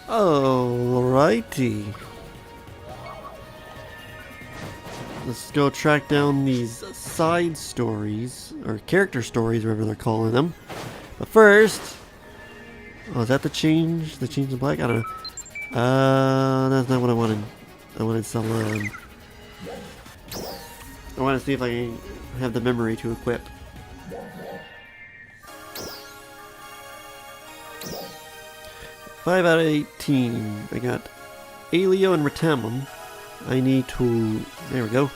Alrighty. Let's go track down these side stories, or character stories, whatever they're calling them. But first... Oh, is that the change? The change in black? I don't know. That's not what I wanted. I wanted some, I want to see if I have the memory to equip. Five out of 18. I got Alio and Retamum. I need to... There we go.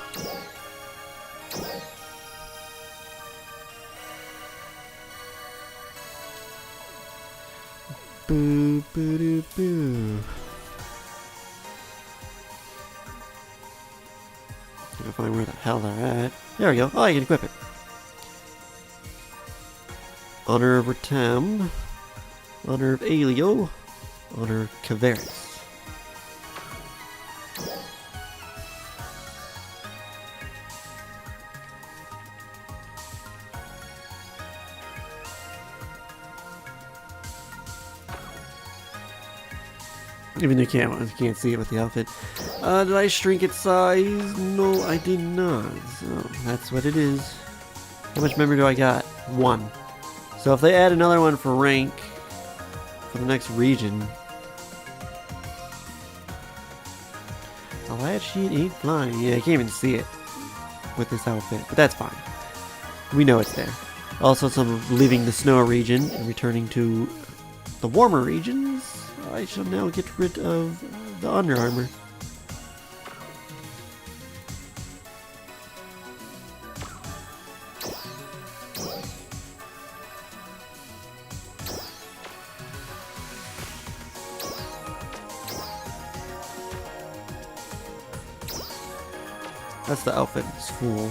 Boo, boo, doo, boo. Gotta find where the hell they're at. There we go. Oh, I can equip it. Honor of Retam. Honor of Alio. Honor of Caveris. Even though you can't see it with the outfit. Did I shrink its size? No, I did not. So that's what it is. How much memory do I got? 1. So if they add another one for rank for the next region. Oh, that shit ain't flying. Yeah, I can't even see it with this outfit, but that's fine. We know it's there. Also, some leaving the snow region and returning to the warmer regions. I shall now get rid of the Under Armour. That's the outfit in school.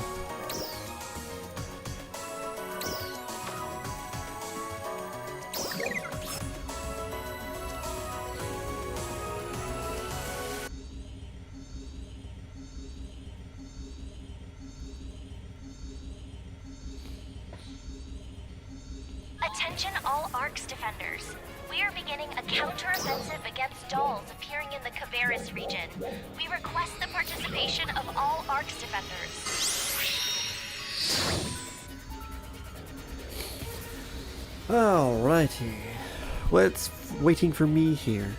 Attention all ARC's defenders. We are beginning a counter-offensive against dolls appearing in the Caveris region. We request the participation of all ARC's defenders. Alrighty. What's waiting for me here?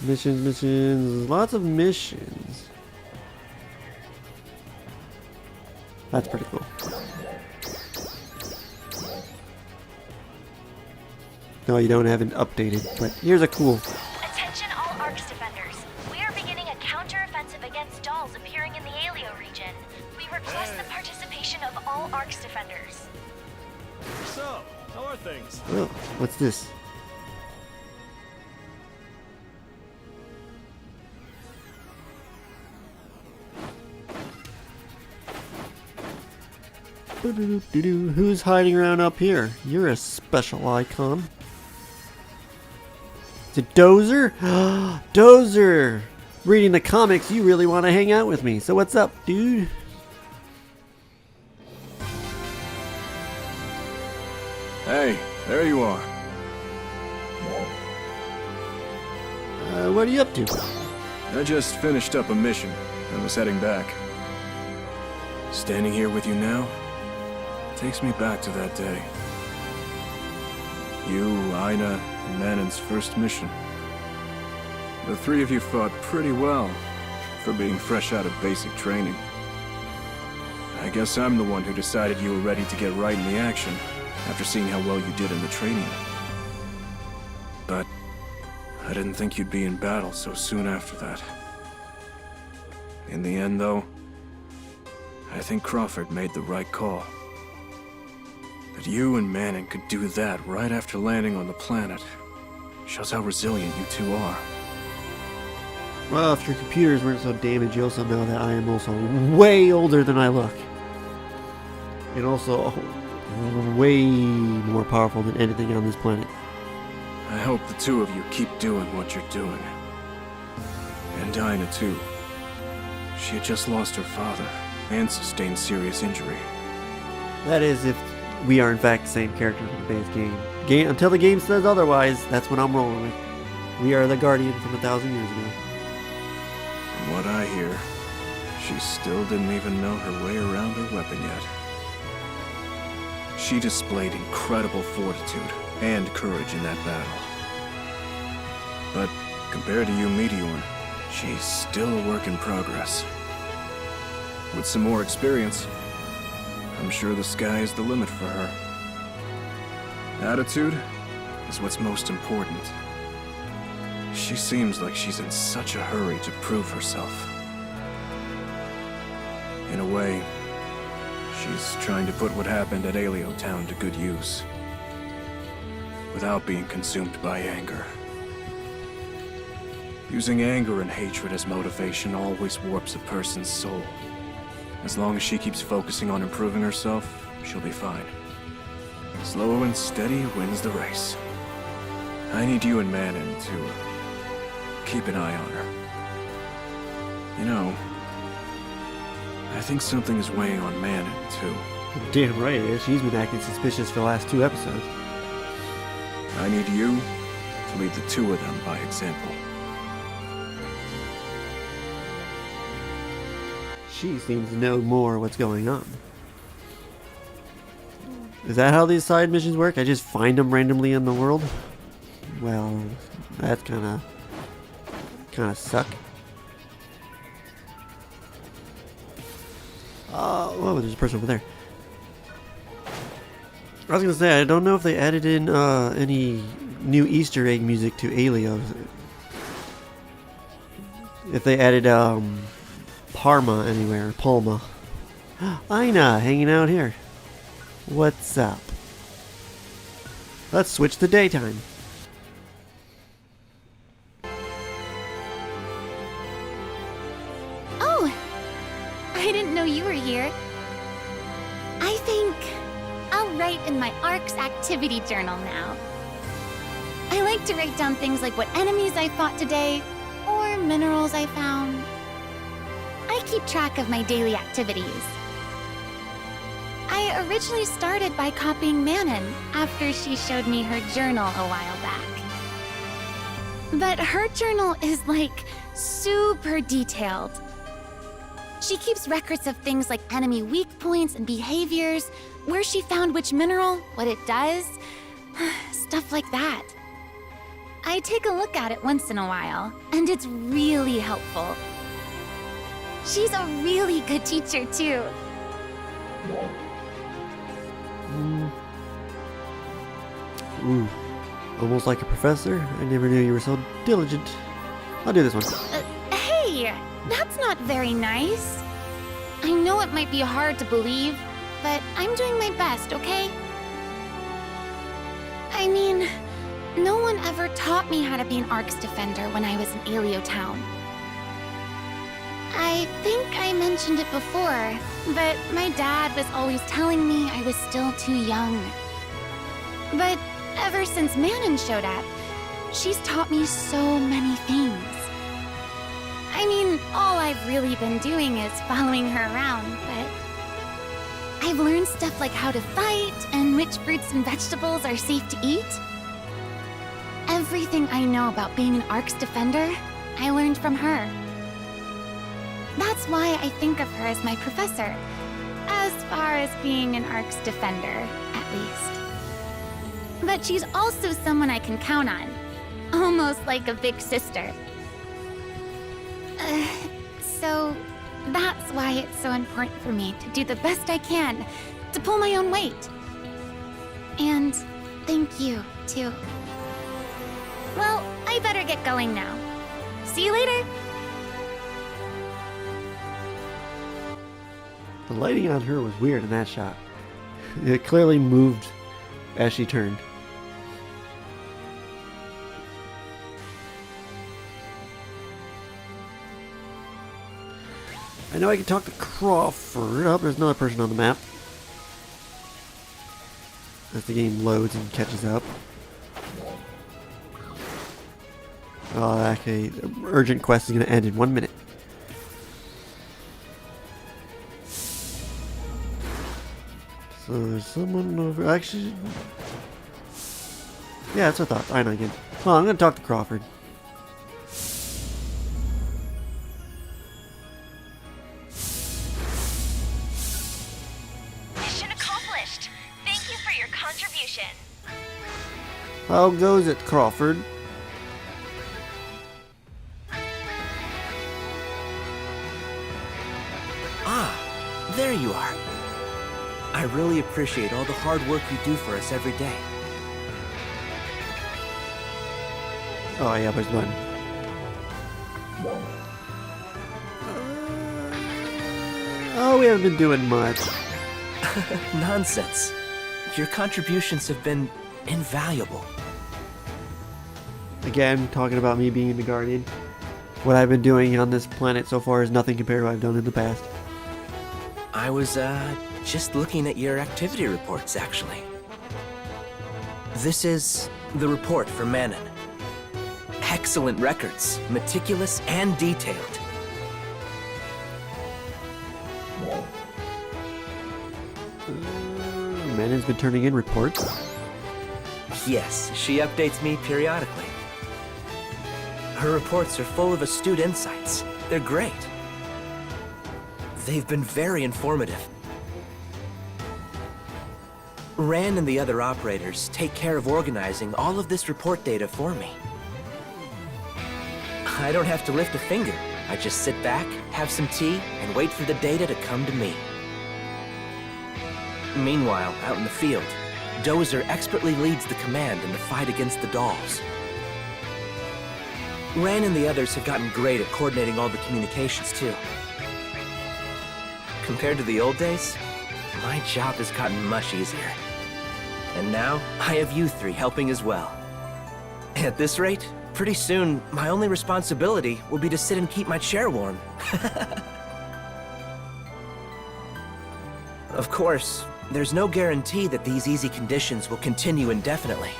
Missions, lots of missions. That's pretty cool. No, you don't have it updated, but here's a cool. Attention all ARC's defenders. We are beginning a counter-offensive against dolls appearing in the Alio region. We request the participation of all ARC's defenders. So, how are things? Oh, what's this? Who's hiding around up here? You're a special icon. Is it Dozer? Dozer! Reading the comics, you really want to hang out with me. So what's up, dude? Hey, there you are. What are you up to? I just finished up a mission and was heading back. Standing here with you now takes me back to that day. You, Aina, and Manon's first mission. The three of you fought pretty well for being fresh out of basic training. I guess I'm the one who decided you were ready to get right in the action after seeing how well you did in the training. But I didn't think you'd be in battle so soon after that. In the end, though, I think Crawford made the right call. That you and Manon could do that right after landing on the planet shows how resilient you two are. Well, if your computers weren't so damaged, you also know that I am also way older than I look. And also way more powerful than anything on this planet. I hope the two of you keep doing what you're doing. And Aina, too. She had just lost her father. and sustain serious injury. That is if we are in fact the same character from the base game. Until the game says otherwise, that's what I'm rolling with. We are the Guardian from 1,000 years ago. From what I hear, she still didn't even know her way around her weapon yet. She displayed incredible fortitude and courage in that battle. But compared to you, Meteor, she's still a work in progress. With some more experience, I'm sure the sky is the limit for her. Attitude is what's most important. She seems like she's in such a hurry to prove herself. In a way, she's trying to put what happened at Alio Town to good use, without being consumed by anger. Using anger and hatred as motivation always warps a person's soul. As long as she keeps focusing on improving herself, she'll be fine. Slow and steady wins the race. I need you and Manon to keep an eye on her. You know, I think something is weighing on Manon, too. Damn right it is. She's been acting suspicious for the last 2 episodes. I need you to lead the 2 of them by example. She seems to know more what's going on. Is that how these side missions work? I just find them randomly in the world? Well, that's kinda suck. Whoa, there's a person over there. I was gonna say, I don't know if they added in any new Easter egg music to Alio. If they added Parma anywhere, Palma. Aina hanging out here. What's up? Let's switch to daytime. Oh, I didn't know you were here. I think I'll write in my ARC's activity journal now. I like to write down things like what enemies I fought today, or minerals I found. I keep track of my daily activities. I originally started by copying Manon after she showed me her journal a while back. But her journal is like super detailed. She keeps records of things like enemy weak points and behaviors, where she found which mineral, what it does, stuff like that. I take a look at it once in a while, and it's really helpful. She's a really good teacher, too. Ooh, almost like a professor. I never knew you were so diligent. I'll do this one. Hey, that's not very nice. I know it might be hard to believe, but I'm doing my best, okay? I mean, no one ever taught me how to be an ARC's defender when I was in Alio Town. I think I mentioned it before, but my dad was always telling me I was still too young. But ever since Manon showed up, she's taught me so many things. I mean, all I've really been doing is following her around, but I've learned stuff like how to fight and which fruits and vegetables are safe to eat. Everything I know about being an ARC's defender, I learned from her. That's why I think of her as my professor, as far as being an ARC's defender, at least. But she's also someone I can count on, almost like a big sister. So that's why it's so important for me to do the best I can to pull my own weight. And thank you, too. Well, I better get going now. See you later! The lighting on her was weird in that shot. It clearly moved as she turned. I know I can talk to Crawford. Oh, there's another person on the map. As the game loads and catches up. Oh, actually, urgent quest is going to end in 1 minute. So there's someone over. Actually, yeah, that's what I thought. Aina again. Well, I'm gonna talk to Crawford. Mission accomplished. Thank you for your contribution. How goes it, Crawford? Ah, there you are. I really appreciate all the hard work you do for us every day. Oh yeah, there's one. Oh, we haven't been doing much. Nonsense. Your contributions have been invaluable. Again, talking about me being the Guardian. What I've been doing on this planet so far is nothing compared to what I've done in the past. I was, just looking at your activity reports, actually. This is the report for Manon. Excellent records, meticulous and detailed. Manon's been turning in reports. Yes, she updates me periodically. Her reports are full of astute insights. They're great. They've been very informative. Ran and the other operators take care of organizing all of this report data for me. I don't have to lift a finger. I just sit back, have some tea, and wait for the data to come to me. Meanwhile, out in the field, Dozer expertly leads the command in the fight against the dolls. Ran and the others have gotten great at coordinating all the communications, too. Compared to the old days, my job has gotten much easier. And now, I have you three helping as well. At this rate, pretty soon, my only responsibility will be to sit and keep my chair warm. Of course, there's no guarantee that these easy conditions will continue indefinitely.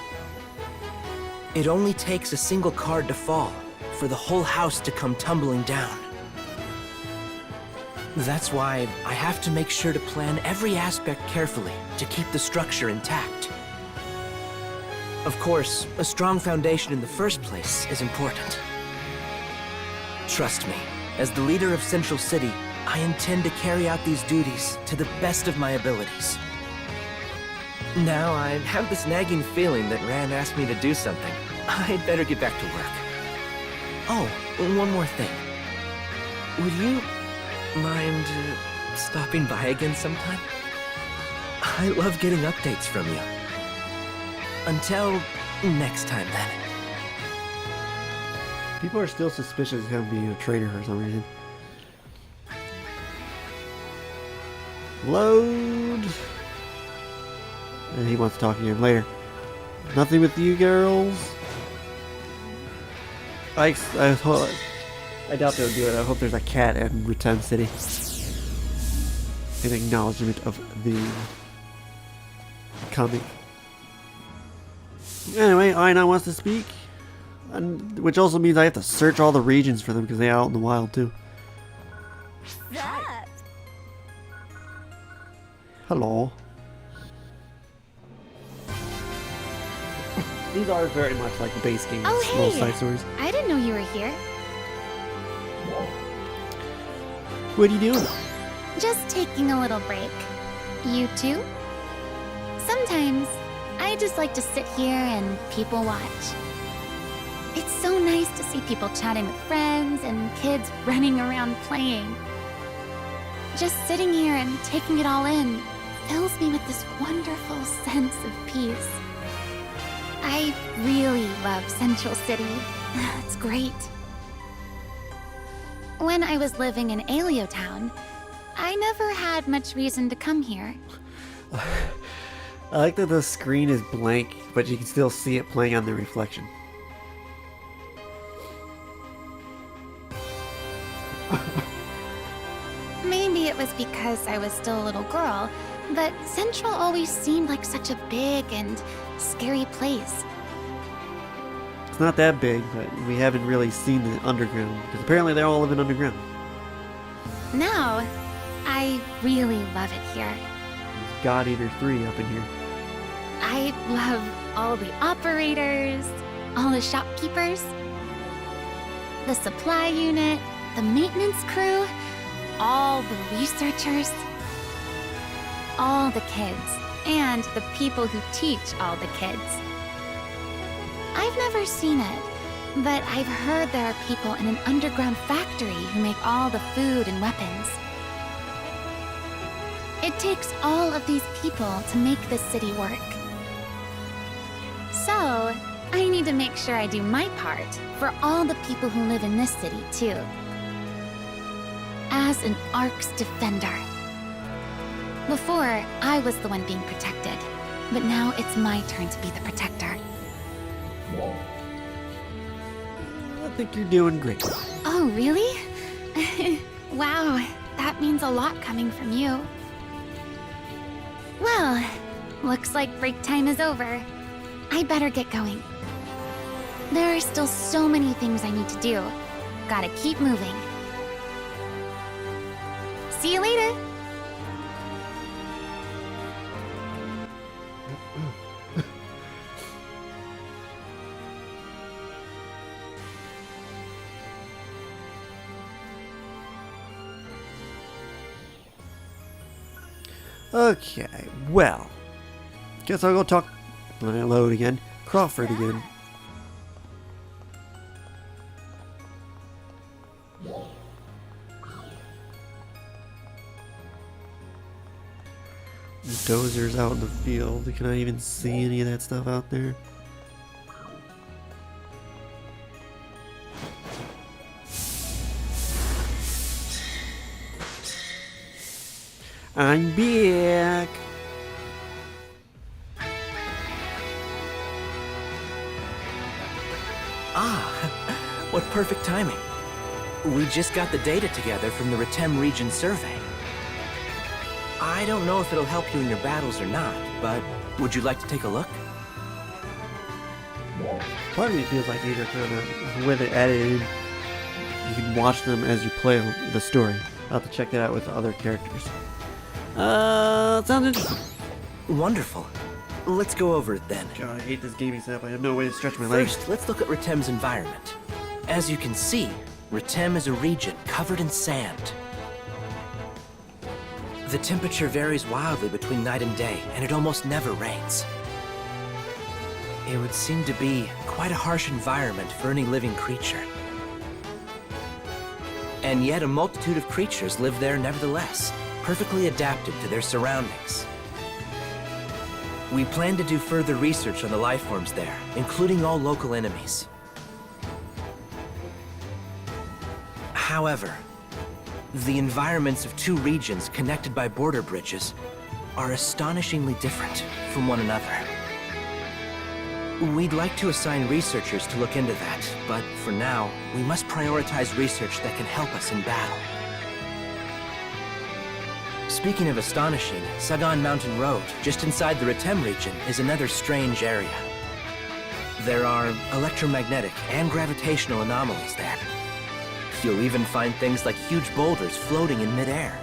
It only takes a single card to fall for the whole house to come tumbling down. That's why I have to make sure to plan every aspect carefully to keep the structure intact. Of course, a strong foundation in the first place is important. Trust me, as the leader of Central City, I intend to carry out these duties to the best of my abilities. Now I have this nagging feeling that Ran asked me to do something. I'd better get back to work. Oh, one more thing. Would you mind stopping by again sometime? I love getting updates from you. Until next time, then. People are still suspicious of him being a traitor for some reason. Load. And he wants to talk to you later. Nothing with you girls. I doubt they'll do it. I hope there's a cat in Return City. In acknowledgement of the comic. Anyway, Aina wants to speak. Which also means I have to search all the regions for them because they're out in the wild too. That. Hello. These are very much like the base game. Oh, Little hey. side stories. I didn't know you were here. What are you doing? Just taking a little break. You too? Sometimes, I just like to sit here and people watch. It's so nice to see people chatting with friends and kids running around playing. Just sitting here and taking it all in fills me with this wonderful sense of peace. I really love Central City. It's great. When I was living in Alio Town, I never had much reason to come here. I like that the screen is blank, but you can still see it playing on the reflection. Maybe it was because I was still a little girl, but Central always seemed like such a big and scary place. It's not that big, but we haven't really seen the underground, because apparently they're all living underground. Now, I really love it here. God Eater 3 up in here. I love all the operators, all the shopkeepers, the supply unit, the maintenance crew, all the researchers, all the kids, and the people who teach all the kids. I've never seen it, but I've heard there are people in an underground factory who make all the food and weapons. It takes all of these people to make this city work. So, I need to make sure I do my part for all the people who live in this city, too. As an Ark's defender. Before, I was the one being protected, but now it's my turn to be the protector. I think you're doing great. Oh, really? Wow, that means a lot coming from you. Well, looks like break time is over. I better get going. There are still so many things I need to do. Gotta keep moving. See you later! Okay, well. Guess I'll go talk. Let it load again. Crawford again. Dozer's out in the field. Can I even see any of that stuff out there? I'm back. Ah, what perfect timing. We just got the data together from the Retem region survey. I don't know if it'll help you in your battles or not, but would you like to take a look? Part of me feels like these are kind of, with it edited, you can watch them as you play the story. I'll have to check that out with other characters. Sounds interesting. Wonderful. Let's go over it then. God, I hate this gaming setup. I have no way to stretch my legs. First, let's look at Retem's environment. As you can see, Retem is a region covered in sand. The temperature varies wildly between night and day, and it almost never rains. It would seem to be quite a harsh environment for any living creature. And yet a multitude of creatures live there nevertheless, perfectly adapted to their surroundings. We plan to do further research on the life forms there, including all local enemies. However, the environments of two regions connected by border bridges are astonishingly different from one another. We'd like to assign researchers to look into that, but for now, we must prioritize research that can help us in battle. Speaking of astonishing, Sagan Mountain Road, just inside the Retem region, is another strange area. There are electromagnetic and gravitational anomalies there. You'll even find things like huge boulders floating in midair.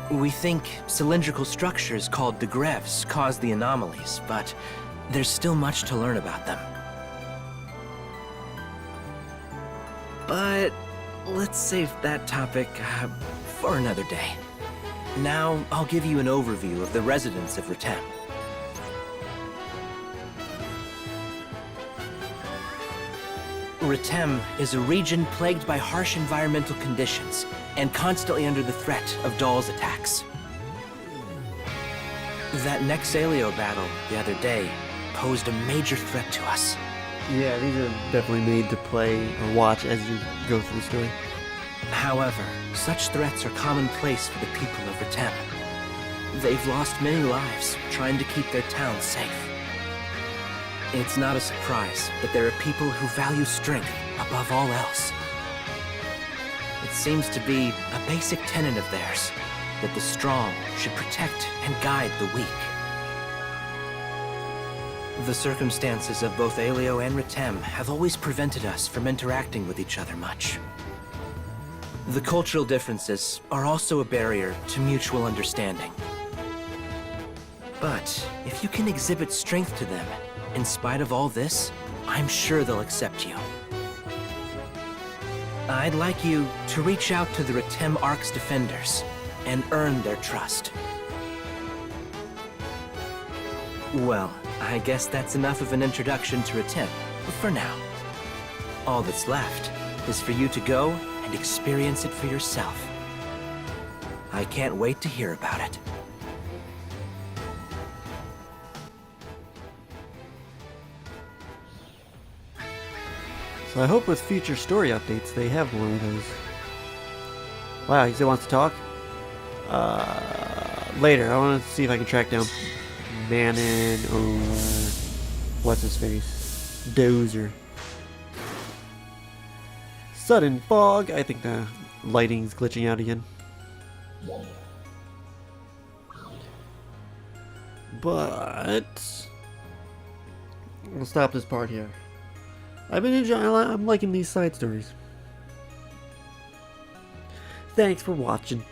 We think cylindrical structures called degrevs cause the anomalies, but there's still much to learn about them. But let's save that topic for another day. Now, I'll give you an overview of the residents of Retem. Retem is a region plagued by harsh environmental conditions and constantly under the threat of Dahl's attacks. That Nexalio battle the other day posed a major threat to us. Yeah, these are definitely made to play or watch as you go through the story. However, such threats are commonplace for the people of Retem. They've lost many lives trying to keep their town safe. It's not a surprise that there are people who value strength above all else. It seems to be a basic tenet of theirs that the strong should protect and guide the weak. The circumstances of both Aelio and Retem have always prevented us from interacting with each other much. The cultural differences are also a barrier to mutual understanding. But if you can exhibit strength to them, in spite of all this, I'm sure they'll accept you. I'd like you to reach out to the Retem Ark's defenders and earn their trust. Well, I guess that's enough of an introduction to Retem, for now. All that's left is for you to go and experience it for yourself. I can't wait to hear about it. So I hope with future story updates they have one of those. Wow, he still wants to talk? Later, I want to see if I can track down Manon or what's his face? Dozer. Sudden fog. I think the lighting's glitching out again. But we'll stop this part here. I've been enjoying. I'm liking these side stories. Thanks for watching.